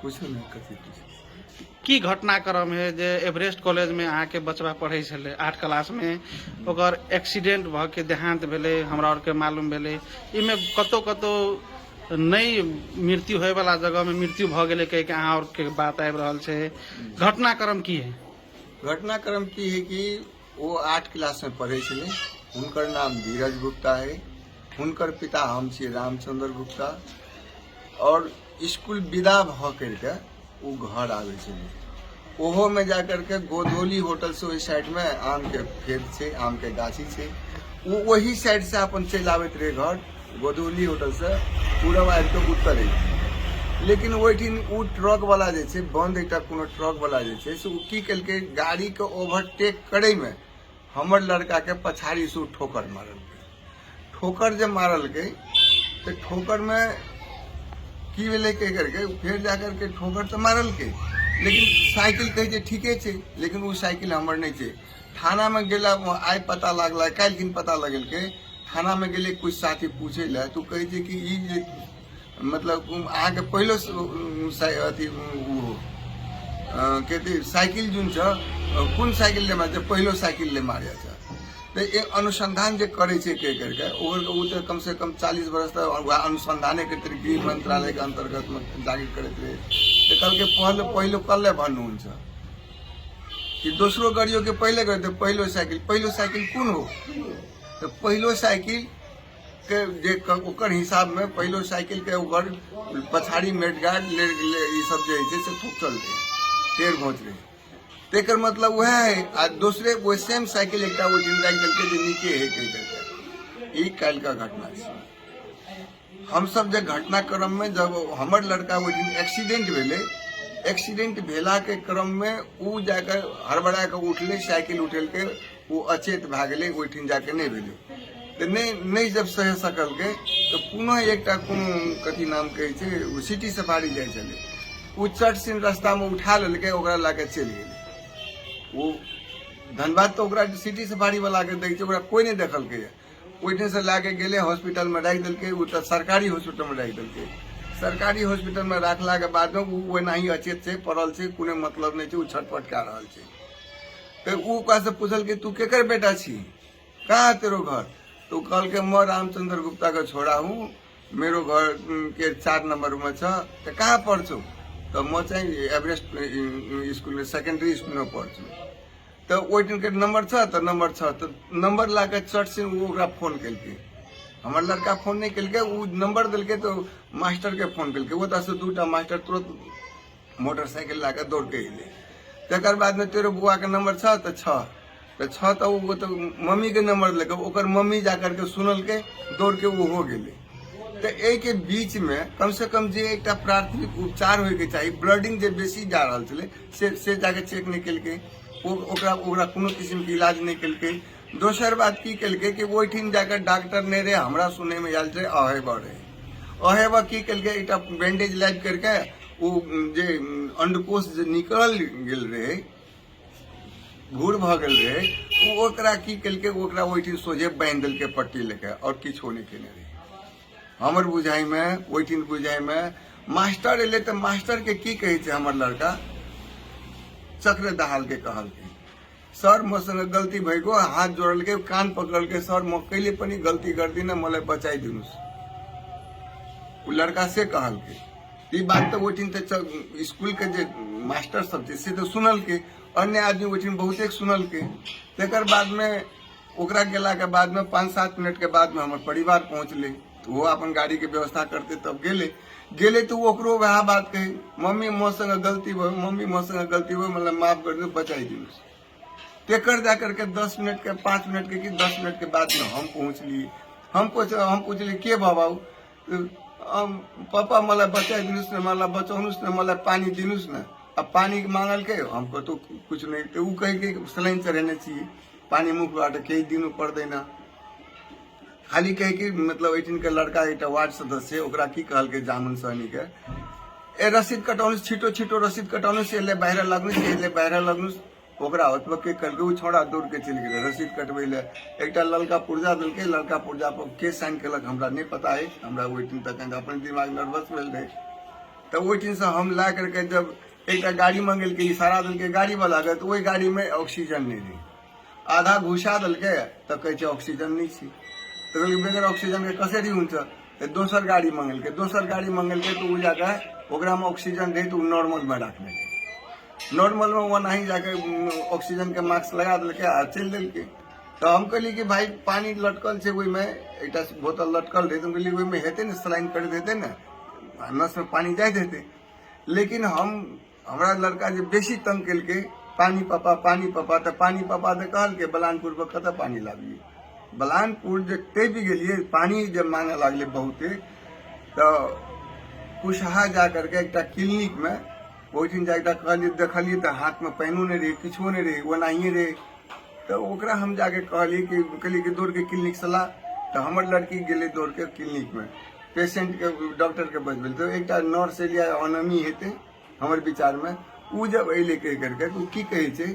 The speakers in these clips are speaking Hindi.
कुछ नहीं कथी की घटनाक्रम है जे एवरेस्ट कॉलेज में अहाँ के बचवा पढ़े छले 8 क्लास में ओकर एक्सीडेंट भ के देहांत भेले हमरा और के मालूम भेले इमे कतो कतो नहीं मृत्यु होए वाला जगह में मृत्यु भ गेले कह के अहाँ और के बात आबि रहल छे घटनाक्रम की है? घटनाक्रम की है कि वो 8 क्लास में पढ़े छले। उनकर नाम धीरज गुप्ता है। उनकर पिता हम छे रामचंद्र गुप्ता। और स्कूल विदा भ करके वो घर आवे छले। ओहो में जाकर के गोधोली होटल से वही साइड में आम के खेत छे, आम के गाछी छे, वो वही साइड से अपन चल आवत रहे घर गोधोली होटल से पूरा आबि के उत्तर। लेकिन वहीठिन उ ट्रक वाला जे छे बंद एक कोनो ट्रक वाला जे छे से उ की केलके गाड़ी के ओवरटेक करे में हमर लड़का के पछाड़ी से ठोकर मारल। ठोकर जब मारल गई तो ठोकर में की भेले कह करके फिर जाकर के ठोकर तो मारल के, लेकिन साइकिल कहे ठीके छे, लेकिन वो साइकिल हमर नहीं छे। थाना में गेला आई पता लगला, कल दिन पता लगल के थाना में गेले कुछ साथी पूछे ला तो कहे छे कि ई जे मतलब अहाँ के पहलो अथी कहते साइकिल जुन छ कुन साइकिल ले मारे पहलो साइकिल ले मारे छ। तो एक अनुसंधान जे करे छे के करके वो तो कम से कम 40 वर्ष तक अनुसंधान करते गृह मंत्रालय के अंतर्गत में जारी करते रहे। तो कल के पहलो कल भन्नुहुन्छ कि दोसरो गाड़ियों के पहले करते पहलो साइकिल कौन हो? तो पहलो साइकिल के जे ओकर हिसाब में पहलो साइकिल के ओकर पछाड़ी मेटगार्ड ये सब जे है से ठोकल रहे टेर घोंच रहे। तेकर मतलब वह है आ दूसरे वो सेम साइकिल एक वो जिंदा करके जो नीचे है कह करके ई कल का घटना है। हम सब जो घटनाक्रम में जब हमर लड़का वो दिन एक्सीडेंट भेले, एक्सीडेंट भेला के क्रम में उ जाकर हड़बड़ा के उठले साइकिल उठल के वो अचेत भागले ओठिन जाके नहीं भेले। तो नहीं जब सह सकल के तो पुनः एक कथी नाम कहे छे सिटी सफारी जाए चले उ चट सिन रास्ता में उठा लेके ओकरा लाके चल गए। वो धनबाद तो ओकरा सिटी सफारी वाला के देखे ओकरा कोई नहीं देखल के ओइठे से लाके गेले हॉस्पिटल में रख दिलके। उ तो सरकारी हॉस्पिटल में रख दिलके। सरकारी हॉस्पिटल में रखला के बाद में उ वनाही अचेत से पड़ल छे, कोनो मतलब नहीं छे, उ छटपट कर रहल छे। तो उ का से पूछल के तू केकर बेटा छी, कहाँ तेरो घर? तो कल के मैं रामचंद्र गुप्ता का छोड़ा हूँ, मेरो घर के 4 नंबर में छ। तो कहाँ पढ़छो? तो मैं चाहिए एवरेस्ट स्कूल में सेकेंडरी स्कूल में पढ़छू। तो ओइठन के नंबर छ तो नंबर छ तो नंबर लाके चट से ओकरा फोन केलके। हमर लड़का फोन नहीं केलके, उ नंबर दिलके तो मास्टर के फोन केलके। वो तो 2टा मास्टर तुरंत मोटरसाइकिल लाके दौड़ के अइले। तकर बाद में तेरे बुआ के नंबर छ तो छ तो वो तो मम्मी के नंबर लेके ओकर मम्मी जाकर के सुनल के दौड़ के वो हो गेले। तो एक के बीच में कम से कम जे एक प्राथमिक उपचार होए के चाहिए, ब्लडिंग जे बेसी जा रहल छले से जाके चेक नहीं केलके, ओकरा कोनो किस्म के इलाज नहीं केलके। दोसर बात की केलके कि ओइठिन जाकर डॉक्टर ने रे हमरा सुने में आयल छे अहेबा की केलके एकटा बैंडेज लाइव करके वो जे अंडकोश जे निकल गेल रहे घूर भ गेल रहे ओकरा की केलके ओकरा ओइठिन सोझे बांध देलके पट्टी लेके और किछो नहीं केने रहे। हमर बुझाई में ओइठिन बुझाई में मास्टर एले तो मास्टर के की कहे छे हमर लड़का चक्र दहाल के कहल के सर मोर संगे गलती भइगो, हाथ जोड़ल के कान पकड़ल के सर म कइले पनि गलती कर दी ना मलाई बचाई दिनुस। उ लड़का से कहल के ई बात तो ओइठिन तो स्कूल के जे मास्टर सब थे से तो सुनल के, अन्य आदमी ओइठिन बहुत एक सुनल के। तेकर बाद में ओकरा गेला के बाद में 5-7 मिनट के बाद में हमर परिवार पहुंचले तो वो अपन गाड़ी के व्यवस्था करते तब गेले तो ओकरो वह बात कही मम्मी मोर संगे गलती हो, मम्मी मोर संगे गलती हो, मतलब माफ कर दो बचाई दिनुस। तेकर जाकर के 10 मिनट के 5 मिनट के 10 मिनट के बाद में हम पहुंचलिए। हम पूछलिए के बाबू पापा मलाई बचाई दिनुस न, मलाई बचाउनुस न, मलाई पानी दिनुस न। अब पानी मांगल के हमको तो कुछ नहीं, तो उ कहे के सलाइन चढ़ेने चाहिए, पानी मुखबाट केही दिनु पर्दैन। खाली कहे कि मतलब ओइठिन के लड़का एक वार्ड सदस्य ओकरा की कहल के जामुन सहनी के ए रसीद कटौनुस, छिटो रसीद कटौनुस, एले बाहर लगनुस, एले बाहर लगनुस। ओकरा ओतबे के करके उ छोड़ा दौड़ के चल गेले रसीद कटबै ले। एकटा ललका पुर्जा देलके, ललका पुर्जा पर के साइन केलक हमरा नहीं पता है, हमरा ओइठिन तक अपन दिमाग नर्वस भेल रहे। तो वही से हम ला करके जब एक गाड़ी मंगल के इशारा दिल के गाड़ी वाला के तो वही गाड़ी में ऑक्सीजन नहीं रही, आधा घुसा दिल के तो कहे ऑक्सीजन नहीं छी, तो बगैर ऑक्सीजन के कसे रही हुन्छ, तो दोसर गाड़ी मंगल के तो वो जाकर ओकरा में ऑक्सीजन रही तो नॉर्मल में रखने के, नॉर्मल में वो नहीं जाके ऑक्सीजन के मास्क लगा दिल के आ चल दिल के। तो हम कहली कि भाई पानी लटकल है वही में एक बोतल लटकल रहे, तो कहली वही में हेते न सलाइन कर देते न, नस में पानी जाए देते। लेकिन हमारा लड़का जो बेसी तंग कल के पानी पापा तो पानी पापा तो कहल के बलानपुर पर कत पानी लागिए, बलानपुर जब टेपी गलिए पानी जब मांगे लगले बहुते, तो कुशहा जा करके एक क्लिनिक में वही जाके कहलिए देखलिए तो हाथ में पैनो नहीं रही, किछो नहीं रही, वो नहीं रहे। तो ओकरा हम जाके कहली कि दौड़ के क्लिनिक सलाह, तो हमार लड़की गेले दौड़ के क्लिनिक में पेशेंट के डॉक्टर के बजबे, तो एक नर्स एलिया अनमी हेते हमारे विचार में उ जब अले कह करके तो की कहे छे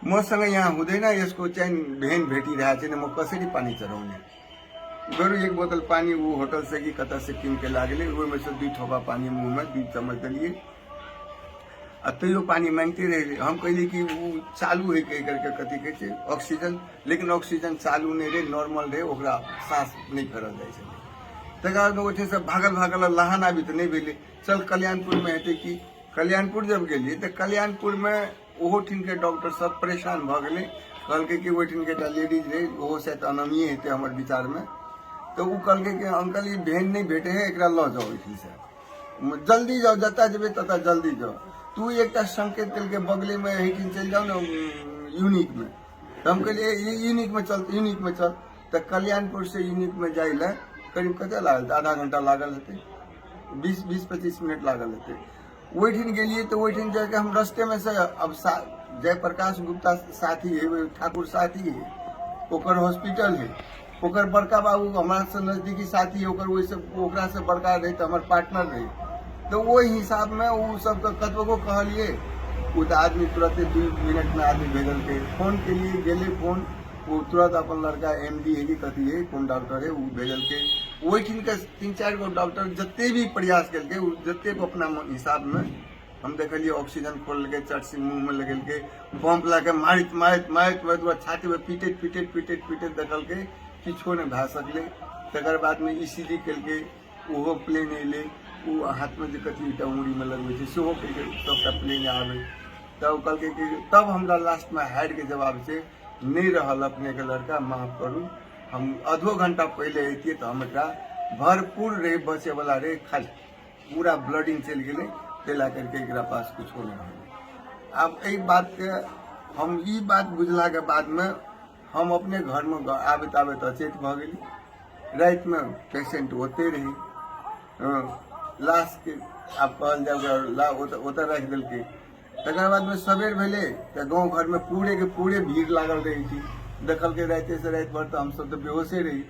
म संग यहाँ हुँदैन यसको चाहिँ भेन भेटी रहे न, म कसरी पानी चढ़ाउने, बरु एक बोतल पानी वो होटल से कि कत से किन के लागले, वो में से 2 ठोपा पानी मुंह में 2 चम्मच दिलिए, तैयो पानी मांगते रहे। हम कहली कि वो चालू है कह करके कथी कहे छे ऑक्सीजन, लेकिन ऑक्सीजन चालू नहीं रहे, नॉर्मल रहे, ओकरा सांस नहीं करल जाए छे। तकर बाद से भागल लहाना भी तो नहीं भेले, चल कल्याणपुर में हेते कि कल्याणपुर जब गेलिए तो कल्याणपुर में ओहो ठिन के डॉक्टर सब परेशान भ गए, कहलके कि वो ठिन के लेडीज रहे ओहो शायद अनमिए हेते हमार विचार में, तो वो कहलके कि अंकल ये भेन नहीं भेटे है, एकरा ल जाओ इसी से, जल्दी जाओ, जता जेबे तता जल्दी जाओ। तू एक संकेत कल के बगले में यही चल जाओ ना यूनिक में, तो हम कहलिए यूनिक में चल, तो कल्याणपुर से यूनिक में जाए ला करीब कते लागल, आधा घंटा लागल हेते, 20-25 मिनट लागल हेते। वही ठिन गेलिए तो वही ठिन जाके हम रास्ते में से अब जयप्रकाश गुप्ता साथी है, ठाकुर साथी है, ओकर हॉस्पिटल है, ओकर बड़का बाबू हमारा से नजदीकी साथी है, ओकर वही सब ओकरा से बड़का रहे तो हमारे पार्टनर रहे, तो वो हिसाब में वो सब कतबो को कहलिए, वो तो आदमी तुरंत 2 मिनट में आदमी भेजल के फोन के लिए गेले, फोन वो तुरंत अपन लड़का MD है कि कथी है कौन डॉक्टर है वो भेजल के, वही ठिन के 3-4 गो डॉक्टर जते भी प्रयास कल के जते को अपना हिसाब में हम देखलिए ऑक्सीजन खोल के चट से मुंह में लगल के पंप ला के मारित छाती में पीटे देखल के किछो नहीं भा सकले। तकर बाद में ECG कल के ओहो प्लेन अले, वो हाथ में जो कथी उंगली में लगवे छे सेहो सबका प्लेन आवे, तब कहल के तब हमरा लास्ट में हार के जवाब से नहीं रहल अपने के लड़का माफ करू, हम आधो घंटा पहले अतिए तो हम भरपूर रहे बचे वाला रहे, खाली पूरा ब्लडिंग चल गए, तेला करके एकरा पास कुछ नहीं रहा। अब एक बात के हम ई बात बुझला के बाद में हम अपने घर में आबे आबे अचेत भ गई, रात में पेशेंट होते रही, लाश के आप कहल जाए ओते रख दिल के। तकर बाद में सवेर भेले तो गाँव घर में पूरे के पूरे भीड़ लागल रही थी, देखल के रात से रात भर तो हम सब तो बेहोशे रही,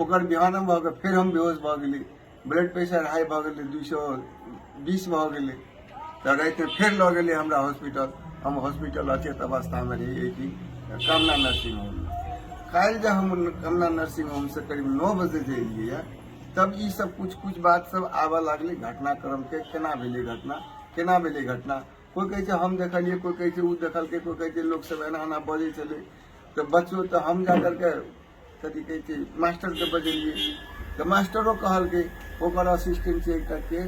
ओकर बिहान भ गए फिर हम बेहोश भ गए, ब्लड प्रेशर हाई भ गए 220 भ गए, तो रात में फिर ल गए हमरा हॉस्पिटल, हम हॉस्पिटल अचेत अवस्था में रही थी कामना नर्सिंग होम में। कल जब हम कामना नर्सिंग होम से करीब 9 बजे जाइए तब ये सब कुछ बात सब आवा लगले, घटनाक्रम के केना भेले घटना, कोई कहे हम देखलिए, कोई कहे वो देखल के, कोई कहे लोग सब एना बजे चले, तो बच्चों तो हम जा करके कथी कहे मास्टर के बजलिए, तो मास्टरों कहल के ओकर असिस्टेंट से एक के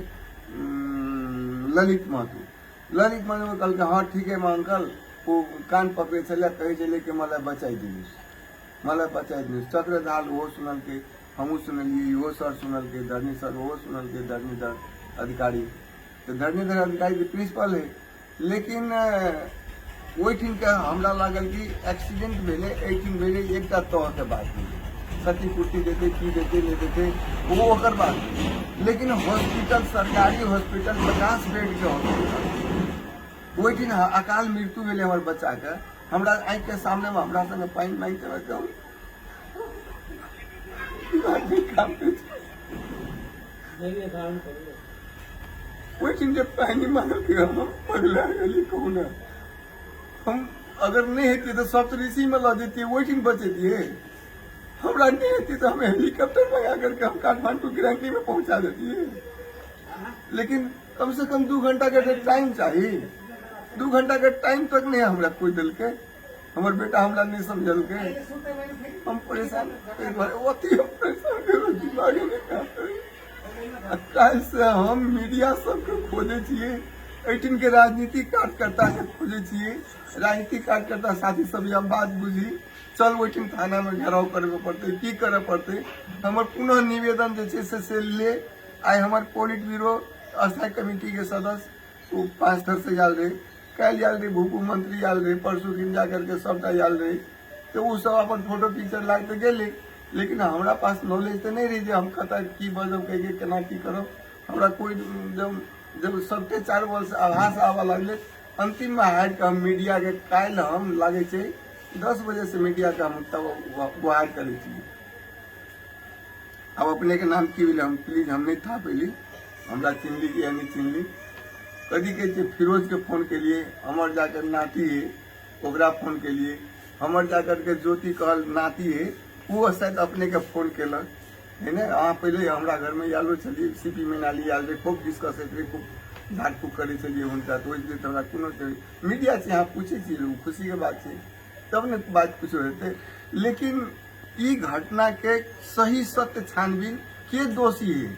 ललित महतो कहल के हाँ ठीक है अंकल, वो कान पकड़े चले कहे चले कि मला बचाई दिनुस, चक्रधाल वो सुनल के, हमू सुनलिए, वो सर सुनल के, धरनी सर वो सुनल के, धरणीधर अधिकारी, तो धरणीधर अधिकारी के प्रिंसिपल है। लेकिन वही ठिन के हमरा लागल कि एक्सीडेंट भेले, भेले एक तह के बात भेले, क्षतिपूर्ति देते की देते नहीं देते वो ओकर बात, लेकिन हॉस्पिटल सरकारी हॉस्पिटल 50 बेड के हॉस्पिटल, वही ठिन अकाल मृत्यु भेले हमारे बच्चा के, हमरा आँख के सामने में हमरा संगे पानी मांगते रहते पानी मांगल के हम पगला गली कौन, हम अगर नहीं हेती तो सप्तऋषि में ला देती, वही दिन बचे दिए, हमरा नहीं हेती तो हमें हेलीकॉप्टर मंगा करके हम काठमांडू गिरंगी में पहुंचा देती है। लेकिन कम से कम 2 घंटा के टाइम चाहिए। 2 घंटा के टाइम तक नहीं हमरा कोई दिल के, हमारे बेटा हमरा नहीं समझल के, हम परेशान दिमागे नहीं काम करे। काल से हम मीडिया सबके खोजे छिए, एठिन के राजनीतिक कार्यकर्ता के खोजे छिए। राजनीतिक कार्यकर्ता साथी सब यह बात बुझी, चल ओठिन थाना में घेराव करे पड़ते, की करे पड़ते। हमार पुनः निवेदन जे से ले आए हमारे पोलिट ब्यूरो अस्थायी कमेटी के सदस्य वो 5 घर से आल रहे, कल आल रहे, भूप मंत्री आल रहे, परसों दिन जा करके सबटा आल रहे, तो वो सब अपन फोटो पिक्चर लागते गेले। लेकिन हमरा पास नॉलेज तो नहीं रही जे हम कत की बजब कह केना की करब। हमरा कोई जब सबके 4 वर्ष आभास आवा लगले, अंतिम में हार के हम मीडिया के काल हम लागे 10 बजे से मीडिया का हम तब गुहार करे छी। अब अपने के नाम की हम प्लीज हम नहीं था पहले, हमरा चिन्हली कि नहीं चिन्हली। कदी के फिरोज के फोन के लिए, हमर जाकर नाती है ओकरा फोन के लिए, हमर जाकर के ज्योति कहल नाती है वो शायद अपने के फोन केलक है ना। अहाँ पहले हमरा घर में आलो चलिए, सीपी मीनाली आल रहे, खूब डिस्कस होते रहे, खूब झाड़ फूक करे चलिए हुनका, तो ओहि तो हमरा कोनो मीडिया से यहाँ पूछे छी, खुशी के बात है तब ने बात कुछ होते। लेकिन ई घटना के सही सत्य छानबीन के दोषी है,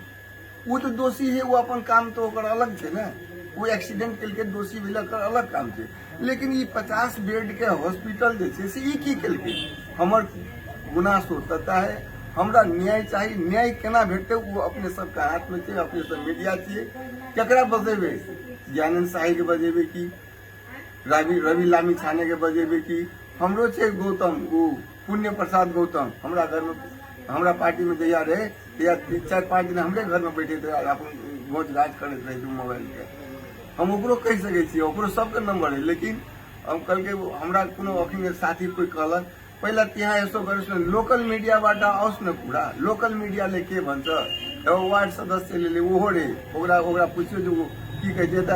वो तो दोषी है, वो अपन काम तो ओकर अलग थे ना, वो एक्सीडेंट के दोषी भेल अलग काम थे। लेकिन ई 50 बेड के हॉस्पिटल जे छै से ई की केलकै, हमर गुनासो तता है, हमरा न्याय चाहिए। न्याय केना भेटते वो अपने सबके हाथ में छै, अपने सब मीडिया छियै, केकरा बजेबे, ज्ञानंद शाही के बजेबे की रवि लामी छाने के बजेबे की, हमरो छै गौतम वो पुण्य प्रसाद गौतम, हमरा घर में हमरा पार्टी में जहिया रहे तहिया 4-5 दिन हमरे घर में बैठे थे, अपन भोज घाट करते रहे मोबाइल के, हम ओकरो कह सके छी, ओकरो सबके नंबर है। लेकिन हम कल के हमरा कोनो अखन साथी कोई कहलक पहला त्यहाँ यसो गरेस् न लोकल मीडियाबाट आओस् न कुरा, लोकल मीडियाले के भन्छ, एगो वार्ड सदस्यले ओहो रे ओकरा पुछ्यो जे की कहै छै त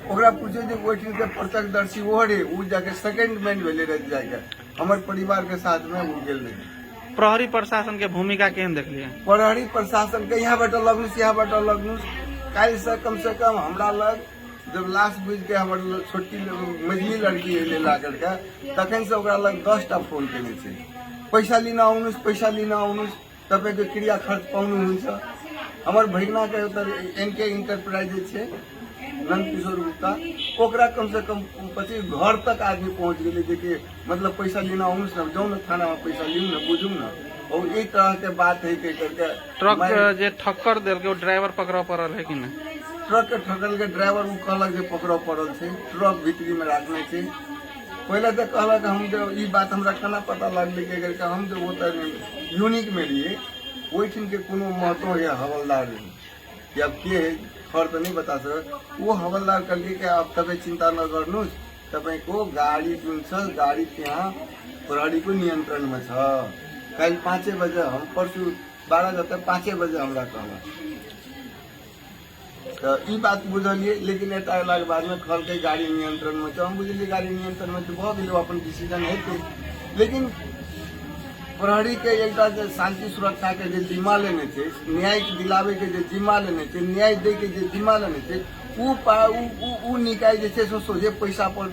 ओकरा पुछ्यो जे ओठिन के प्रत्यक्षदर्शी ओहो रे, उ जाके सेकंड मैन भेले रह जाके हमर परिवार के साथ में वो गेल रहे। प्रहरी प्रशासन के भूमिका केहन देखलिए? प्रहरी प्रशासन के यहाँ बाट लगनुस काल से कम हमरा लग जब लाश बुझ के हमर छोटी मझली लड़की एले ला करके तखन से ओकरा लग 10टा फोन केने छै, पैसा लिना आउनुस तपाईको क्रिया खर्च पाउनु हुन्छ। हमर भगिना के एनके इंटरप्राइजेज छै नंद किशोर गुप्ता, ओकरा कम से कम 25 घर तक आदमी पहुंच गेले जे मतलब पैसा लेना आउनुस न, जाऊ न थाना में पैसा लियू न, बुझू न, और एक तरह के बात है करके ट्रक जे ठक्कर देलकै ओ ड्राइवर पकड़ पड़ल है कि नहीं? ट्रक के ठकल के ड्राइवर वो कहलक जे पकड़ पड़ल छै, ट्रक भीतरी में राखने छै। पहले तो कहलक हम जो ई बात हमरा केना पता लगले के करके हम जो वो यूनिक में रहिए, ओइठिन के कोनो महतो या हवलदार रही या के खर तो नहीं बता सक, वो हवलदार कहलकै कि अब तपाईँ चिंता नगर्नुस्, तपाईको गाडी जुन छ गाडी त्यहाँ प्रहरीको नियन्त्रण में छ। कल 5 बजे हम परसों 12 गते 5 बजे हमरा कहलक, तो ई बात बुझलिए। लेकिन एता अयला के बाद में कहलकै गाड़ी नियंत्रण में, हम बुझलिए गाड़ी नियंत्रण में तो भऽ गेलै, अपन डिसीजन हेतै। लेकिन प्रहरी के एकटा जे शांति सुरक्षा के जे जिम्मा लेने छै, न्याय दिलावे के जे जिम्मा लेने छै, न्याय दे के जे जिम्मा लेने छै, उ निकाय जे छै सोझे पैसा पर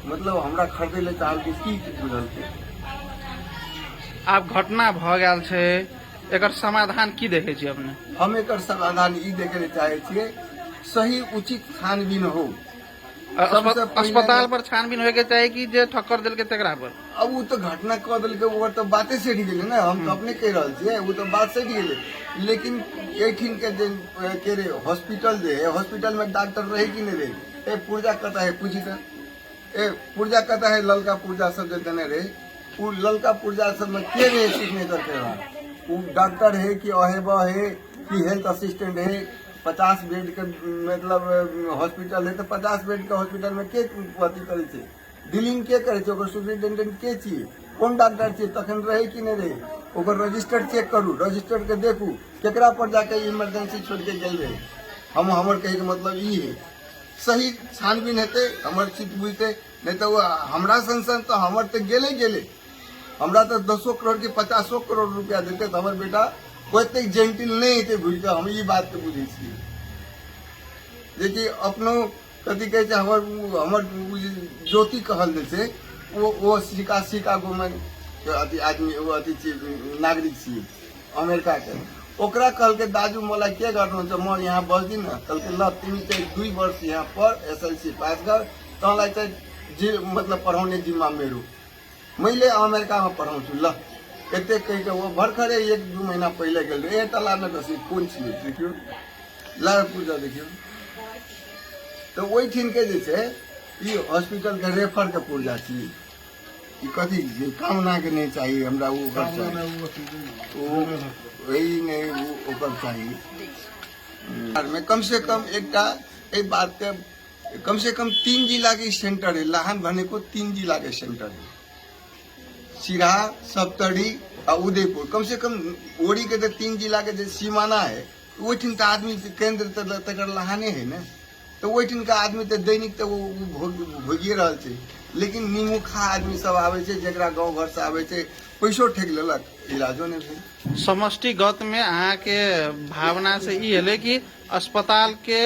मतलब हमरा खरीदे ले चाहल की बुझलकै। आब घटना भ गेल छै, एकर समाधान की देखे छी अपने? हम एकर समाधान ई देखे ले चाहे छियै, सही उचित छानबीन हो। अस्पताल पर छानबीन होके चाहिए कि जे ठक्कर देलकै तेकरा पर? अब वो तो घटना कह देलकै, ओकर तो बाते सेठ गेलै ना, हम तो अपने कह रहल छियै, वो तो बात सेठ गेलै। लेकिन एठिन के जे के रे हॉस्पिटल जे है, हॉस्पिटल में डॉक्टर रहे कि नहीं रहे, ए पुर्जा कता है पूछी त, ए पुर्जा कता है ललका पुर्जा सब जे देने रहे, वो ललका पुर्जा सब में के रहे सिग्नेचर के रहा, वो डॉक्टर है कि अहेबा है कि हेल्थ असिस्टेंट है। 50 बेड के मतलब हॉस्पिटल है तो 50 बेड के हॉस्पिटल में के अथी करे छै, डीलिंग के करे छै, ओकर सुपरिटेंडेंट के छियै, कोन डॉक्टर छियै, तखन रहे कि नहीं रहे, ओकर रजिस्टर चेक करू, रजिस्टर के देखू केकरा पर जाके इमरजेंसी छोड़ के गेल रहे। हमर कहे के मतलब ई है, सही छानबीन हेतै, हमर चित बुझते, नहीं तो हमरा संसन तो हमर तो गेले, हमरा तो 10 करोड़ के 50 करोड़ रुपया देते तो हमर बेटा ओते जेंटिल नहीं हेतै घुरि कऽ हम ई बात के बुझै छी जेकि अपनो कथी कहै छै हमर ज्योति कहल जे छै वो शिकागो में अथी आदमी वो अथी नागरिक छी अमेरिका के ओकरा कहल के दाजू मोला के गर्नु छ म यहाँ बस्दिन कहल के ल तिमी चाहिँ 2 वर्ष यहाँ पर एसएलसी पास कर तँलाई चाहिँ मतलब पढ़ाउने जिम्मा मेरो मैले अमेरिका में पढ़ाउँछु ल एते कहि के वो भर्खरै 1-2 महीना पहिले गेल रे तला न कसी कोन छियै देखियो ला पूजा देखियो तो वही ठिन के जे छै ई हॉस्पिटल के रेफर के पूर्जा छी ई कथी कामना के नहीं चाहिए हमरा वो वही नहीं ओकर चाहिए में कम से कम एकटा ए बात के कम से कम 3 जिला के सेंटर है लाहन भने को 3 जिला के सेंटर है सिराहा सप्तरी और उदयपुर कम से कम ओड़ी के तो 3 जिला के जो सीमाना है वो ठिन तो आदमी केंद्र तक लहाने है ना तो वो ठिन का आदमी तो दैनिक तो वो भोगिए रहल छै लेकिन निमुखा आदमी सब आवे छै जकरा गांव घर से आवे छै पैसो ठेक लेलक इलाजो नहीं भेल समष्टिगत में अहाँ के भावना से ई हले कि अस्पताल के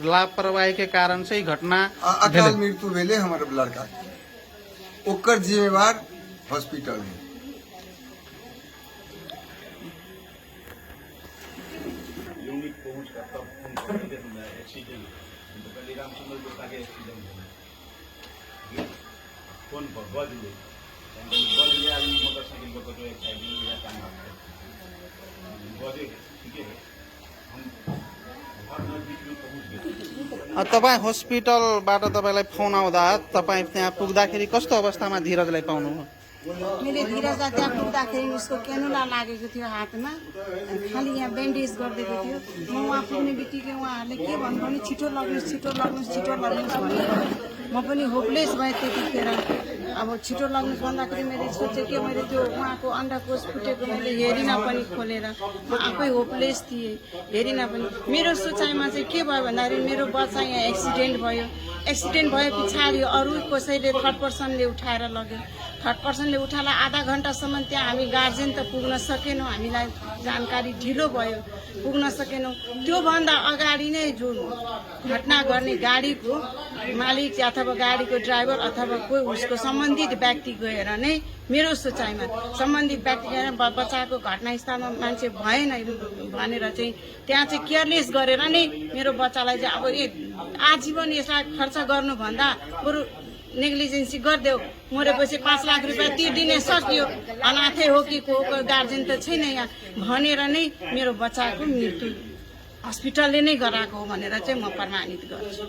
लापरवाही के कारण से ई घटना अकाल मृत्यु भेले हमर लड़का के ओकर जिम्मेवार हॉस्पिटल है तपाईँ हस्पिटलबाट तपाईँलाई फोन आउँदा तपाईँ त्यहाँ पुग्दाखेरि कस्तो अवस्थामा धीरजलाई पाउनु मैले धीरजलाई त्यहाँ पुग्दाखेरि उसको क्यानुला लागेको थियो हातमा खालि यहाँ ब्यान्डेज गरिदिएको थियो म उहाँ पुग्ने बित्तिकै उहाँहरूले के भन्नु भने छिटो लग्नुहोस् भन्यो म पनि होपलेस भएँ त्यतिखेर अब छिटो लग्नुहोस् भन्दाखेरि मैले सोचेँ कि मैले त्यो उहाँको अन्डाकोष फुटेको मैले हेरिनँ पनि खोलेर म आफै होपलेस थिएँ हेरिनँ पनि मेरो सोचाइमा चाहिँ के भयो भन्दाखेरि मेरो बच्चा यहाँ एक्सिडेन्ट भए पछाडि अरू कसैले थर्ड पर्सनले उठाएर लग्यो थर्ड पर्सनले उठाएर आधा घन्टासम्म त्यहाँ हामी गार्जेन त पुग्न सकेनौँ हामीलाई जानकारी ढिलो भयो पुग्न सकेनौँ त्योभन्दा अगाडि नै जो घटना गर्ने गाडीको मालिक अथवा गाडीको ड्राइभर अथवा कोही उसको सम्बन्धित व्यक्ति गएर नै मेरो सोचाइमा सम्बन्धित व्यक्ति गएर बच्चाको घटनास्थलमा मान्छे भएन भनेर चाहिँ त्यहाँ चाहिँ केयरलेस गरेर नै मेरो बच्चालाई चाहिँ अब आजीवन यसलाई खर्च गर्नुभन्दा बरु नेग्लिजेन्सी गरिदेऊ मरेपछि 5 लाख रुपियाँ तिर्दिने सक्यो अनाथै हो कि को गार्जेन त छैन यहाँ भनेर नै मेरो बच्चाको मृत्यु हस्पिटलले नै गराएको हो भनेर चाहिँ म प्रमाणित गर्छु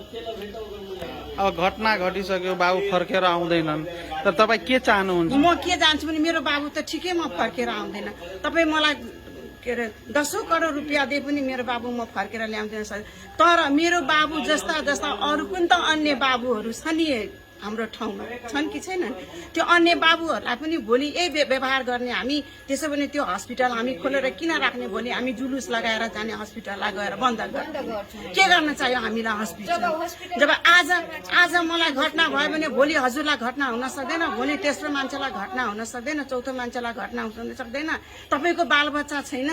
अब घटना घटिसक्यो बाबु फर्केर आउँदैनन् तर तपाईँ के चाहनुहुन्छ म के जान्छु भने मेरो बाबु त ठिकैमा फर्केर आउँदैन तपाईँ मलाई के अरे 10 करोड रुपियाँ दिए पनि मेरो बाबु म फर्केर ल्याउँदैन तर मेरो बाबु जस्ता अरू पनि त अन्य बाबुहरू छन् नि हाम्रो ठाउँमा छन् कि छैनन् त्यो अन्य बाबुहरूलाई पनि भोलि यही व्यवहार गर्ने हामी त्यसो भने त्यो हस्पिटल हामी खोलेर किन राख्ने भोलि हामी जुलुस लगाएर जाने हस्पिटललाई गएर बन्द गर्ने के गर्न चाहियो हामीलाई हस्पिटल जब आज मलाई घटना भयो भने भोलि हजुरलाई घटना हुन सक्दैन भोलि तेस्रो मान्छेलाई घटना हुन सक्दैन चौथो मान्छेलाई घटना हुन सक्दैन तपाईँको बालबच्चा छैन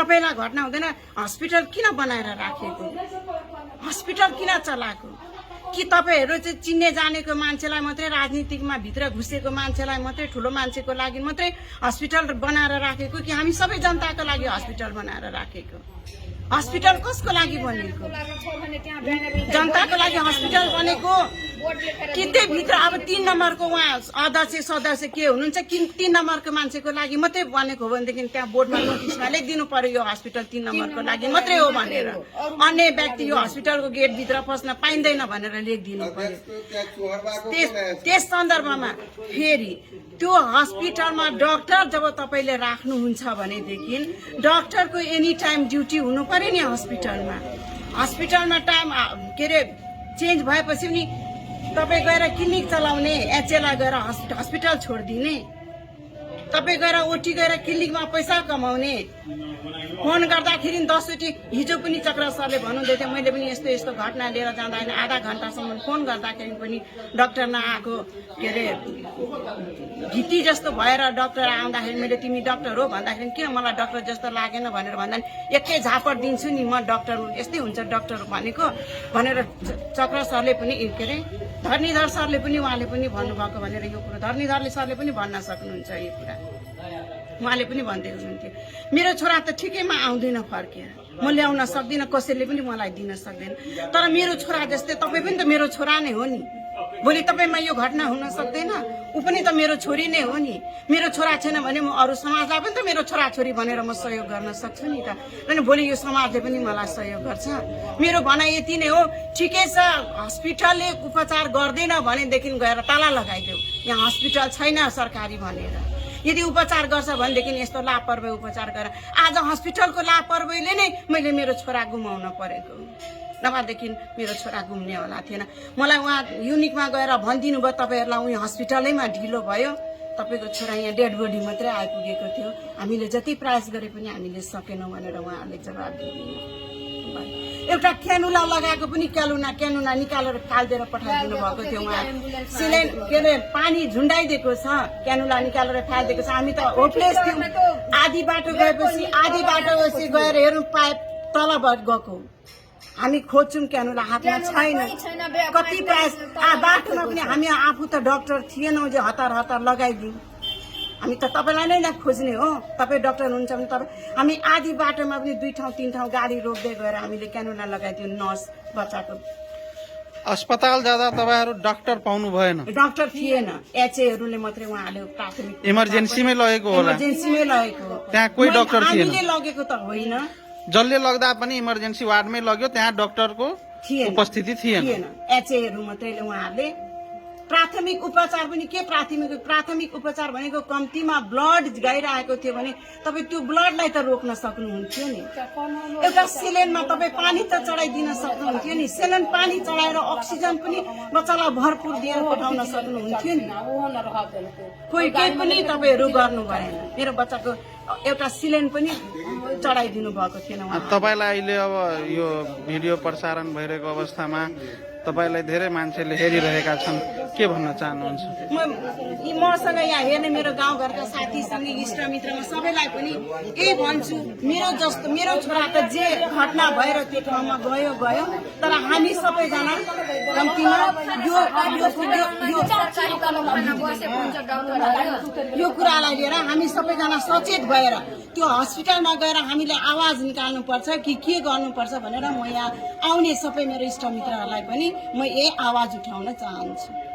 तपाईँलाई घटना हुँदैन हस्पिटल किन बनाएर राखेको हस्पिटल किन चलाएको कि तपाईँहरू चाहिँ चिन्ने जानेको मान्छेलाई मात्रै राजनीतिकमा भित्र घुसेको मान्छेलाई मात्रै ठुलो मान्छेको लागि मात्रै हस्पिटल बनाएर राखेको कि हामी सबै जनताको लागि हस्पिटल बनाएर राखेको हस्पिटल कसको लागि बनेको जनताको लागि हस्पिटल बनेको कि त्यहीभित्र अब 3 नम्बरको उहाँ अध्यक्ष सदस्य के हुनुहुन्छ कि 3 नम्बरको मान्छेको लागि मात्रै बनेको हो भनेदेखि त्यहाँ बोर्डमा नोटिसमा लेखिदिनु पर्यो यो हस्पिटल 3 नम्बरको लागि मात्रै हो भनेर अन्य व्यक्ति यो हस्पिटलको गेटभित्र पस्न पाइँदैन भनेर लेखिदिनु पर्यो त्यस सन्दर्भमा फेरि त्यो हस्पिटलमा डाक्टर जब तपाईँले राख्नुहुन्छ भनेदेखि डाक्टरको एनी टाइम ड्युटी हुनु पर्यो नि हस्पिटलमा टाइम के अरे चेन्ज भएपछि पनि तपाईँ गएर क्लिनिक चलाउने एचएलआई गएर हस्पिटल छोडिदिने तपाईँ गएर ओटी गएर क्लिनिकमा पैसा कमाउने फोन गर्दाखेरि 10 हिजो पनि चक्र सरले भन्नुहुँदै थियो मैले पनि यस्तो यस्तो घटना लिएर जाँदाखेरि आधा घन्टासम्म फोन गर्दाखेरि पनि डाक्टर नआएको के अरे भीति जस्तो भएर डाक्टर आउँदाखेरि मैले तिमी डाक्टर हो भन्दाखेरि किन मलाई डाक्टर जस्तो लागेन भनेर भन्दा एकै झापड दिन्छु नि म डाक्टर यस्तै हुन्छ डाक्टर भनेको भनेर चक्र सरले पनि के अरे धरणीधर सरले पनि उहाँले पनि भन्नुभएको भनेर यो कुरो धरणीधर सरले पनि भन्न सक्नुहुन्छ यो कुरा उहाँले पनि भन्दै हुनुहुन्थ्यो मेरो छोरा त ठिकैमा आउँदैन फर्केर म ल्याउन सक्दिनँ कसैले पनि मलाई दिन सक्दैन तर मेरो छोरा जस्तै तपाईँ पनि त मेरो छोरा नै हो नि भोलि तपाईँमा यो घटना हुन सक्दैन ऊ पनि त मेरो छोरी नै हो नि मेरो छोरा छैन भने म अरू समाजलाई पनि त मेरो छोराछोरी भनेर म सहयोग गर्न सक्छु नि त अनि भोलि यो समाजले पनि मलाई सहयोग गर्छ मेरो भनाइ यति नै हो ठिकै छ हस्पिटलले उपचार गर्दैन भनेदेखि गएर ताला लगाइदेऊ यहाँ हस्पिटल छैन सरकारी भनेर यदि उपचार गर्छ भनेदेखि यस्तो लापरवाही उपचार गरेर आज हस्पिटलको लापरवाहीले नै मैले मेरो छोरा गुमाउन परेको नभएदेखि मेरो छोरा गुम्नेवाला थिएन मलाई उहाँ युनिकमा गएर भनिदिनु भयो तपाईँहरूलाई उयो हस्पिटलैमा ढिलो भयो तपाईँको छोरा यहाँ डेड बडी मात्रै आइपुगेको थियो हामीले जति प्रयास गरे पनि हामीले सकेनौँ भनेर उहाँहरूले जवाब दिनु एउटा क्यानुला लगाएको पनि क्यानुला निकालेर फालिदिएर पठाइदिनु भएको थियो उहाँ सिलेन के अरे पानी झुन्डाइदिएको छ क्यानुला निकालेर फालिदिएको छ हामी त होपलेस थियौँ आधी बाटो गएपछि गएर हेरौँ पाइप तल गएको हामी खोज्छौँ क्यानुला हातमा छैन कति प्रयास बाटोमा पनि हामी आफू त डाक्टर थिएनौँ जे हतार लगाइदिउँ हामी त तपाईँलाई नै खोज्ने हो तपाईँ डाक्टर हुनुहुन्छ भने तपाईँ हामी आधी बाटोमा पनि 2 ठाउँ 3 ठाउँ गाडी रोक्दै गएर हामीले क्यानुला लगाइदिउँ नर्स बच्चाको अस्पताल जाँदा तपाईँहरू डाक्टर पाउनु भएन डाक्टर थिएन एचएहरूले मात्रै उहाँले प्राथमिक इमर्जेन्सीमै लगेको होला इमर्जेन्सीमै लगेको त्यहाँ कोही डाक्टर थिएन हामीले लगेको त होइन जसले लग्दा पनि इमर्जेन्सी वार्डमै लग्यो त्यहाँ डाक्टरको उपस्थिति थिएन एचएहरू मात्रैले उहाँहरूले प्राथमिक उपचार पनि के प्राथमिक उपचार भनेको कम्तीमा ब्लड गइरहेको थियो भने तपाईँ त्यो ब्लडलाई त रोक्न सक्नुहुन्थ्यो नि एउटा सेलेनमा तपाईँ पानी त चढाइदिन सक्नुहुन्थ्यो नि सेलेन पानी चढाएर अक्सिजन पनि बच्चालाई भरपुर दिएर पठाउन सक्नुहुन्थ्यो नि कोही केही पनि तपाईँहरू गर्नु भएन मेरो बच्चाको एउटा सिलेन पनि चढाइदिनु भएको थिएन तपाईँलाई अहिले अब यो भिडियो प्रसारण भइरहेको अवस्थामा तपाईलाई धेरै मान्छेले हेरिरहेका छन् के भन्न चाहनुहुन्छ मसँग यहाँ हेर्ने मेरो गाउँघरका साथीसँग इष्टमित्रमा सबैलाई पनि यही भन्छु मेरो छोरा त जे घटना भएर त्यो ठाउँमा गयो तर हामी सबैजना कम्तीमा यो कुरालाई लिएर हामी सबैजना सचेत भएर त्यो हस्पिटलमा गएर हामीले आवाज निकाल्नुपर्छ कि के गर्नुपर्छ भनेर म यहाँ आउने सबै मेरो इष्टमित्रहरूलाई पनि म यही आवाज उठाउन चाहन्छु।